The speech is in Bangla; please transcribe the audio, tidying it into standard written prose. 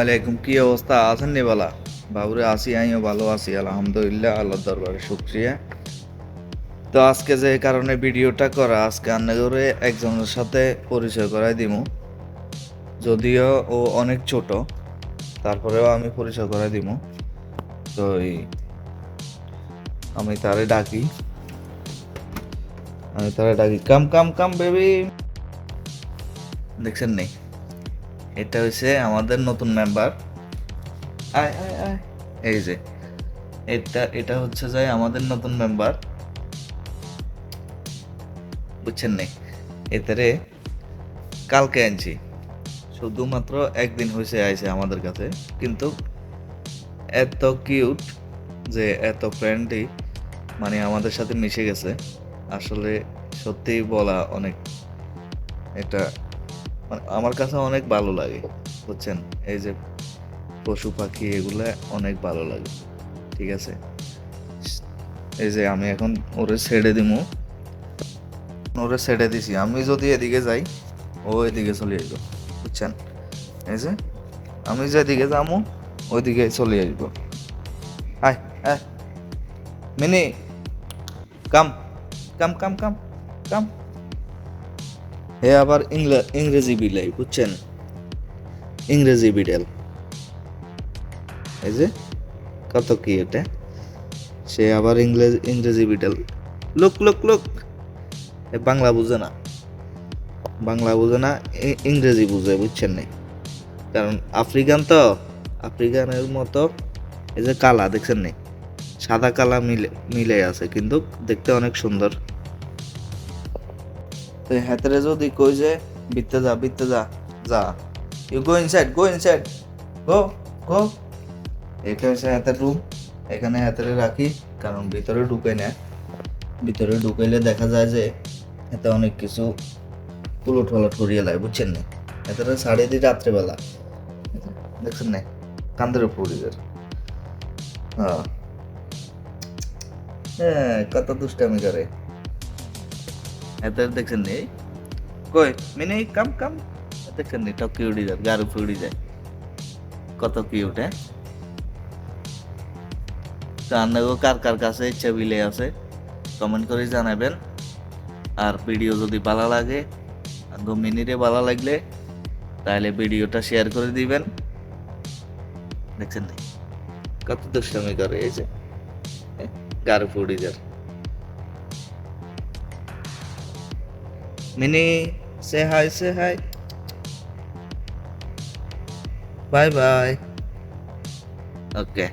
আলাইকুম, কি অবস্থা আছেন নি বালা? বাবুরে আছি, আমিও ভালো আছি আলহামদুলিল্লাহ, আল্লাহর দরবারে শুকরিয়া। তো আজকে যে কারণে ভিডিওটা করা, আজকে আন্নাগরে একজনের সাথে পরিচয় করাই দিমু। যদিও ও অনেক ছোট, তারপরেও আমি পরিচয় করাই দিমু। তো আমি তারে ডাকি কাম কাম কাম বেবি। দেখছেন নেই, এটা হচ্ছে আমাদের নতুন মেম্বার। আয় আয় আয়, এই যে এটা হচ্ছে যে আমাদের নতুন মেম্বার, বুঝছেন নেই। এটারে কালকে আনছি, শুধুমাত্র একদিন হয়েছে আইছে আমাদের কাছে, কিন্তু এত কিউট যে এত ফ্রেন্ডলি, মানে আমাদের সাথে মিশে গেছে। আসলে সত্যি বলা অনেক, এটা আমার কাছে অনেক ভালো লাগে, বুঝছেন। এই যে পশু পাখি এগুলা অনেক ভালো লাগে, ঠিক আছে। এই যে আমি এখন ওরে ছেড়ে দিমু, ওরে ছেড়ে দিছি। আমি যদি এদিকে যাই, ও এদিকে চলে আসবো, বুঝছেন। এই যে আমি যেদিকে যাবো ওইদিকে চলে আসবো। আয় আয় মিনি, কাম কাম কাম কাম কাম। হে আবার ইংরেজি বিলাই, বুঝছেন, ইংরেজি বিড়াল। এই যে কত কি এটা, সে আবার ইংরেজি বিড়াল। লুক লুক লুক, বাংলা বুঝে না, ইংরেজি বুঝে, বুঝছেন না। কারণ আফ্রিকান তো, আফ্রিকানের মতো। এই যে কালা দেখছেন না, সাদা কালা মিলে মিলে আছে, কিন্তু দেখতে অনেক সুন্দর। তো হাতেরে যদি কই যে বিতে যা বিতে যা, যা ইউ গো ইনসাইড, গো গো। এটা হচ্ছে হাতের রুম, এখানে হাতেরে রাখি, কারণ ভিতরে ঢুকে না। ভিতরে ঢুকাইলে দেখা যায় যে এতে অনেক কিছু উলট পালট করিয়ে লাগে, বুঝছেন না। এতে ছাড়িয়ে দিই রাত্রেবেলা, দেখছেন না, কান্দের উপর উড়ে যায়। হ্যাঁ হ্যাঁ, কত দুষ্টামি করে এতে, দেখছেন নি। কই মিনি, কাম কাম, দেখছেন নি, টপকি উড়ে যায়, গার উপরে উড়ে যায়, কত কিউট। হ্যাঁ, তো আপনাকেও কার কার কাছে ইচ্ছা বিলে আছে কমেন্ট করে জানাবেন। আর ভিডিও যদি ভালো লাগে, দু মিনিটে ভালো লাগলে, তাহলে ভিডিওটা শেয়ার করে দিবেন। দেখছেন নি কত দুষ্টামি করে, এই যে গার ফুড়ি যার। মিনি, সে হাই, বাই বাই, ওকে।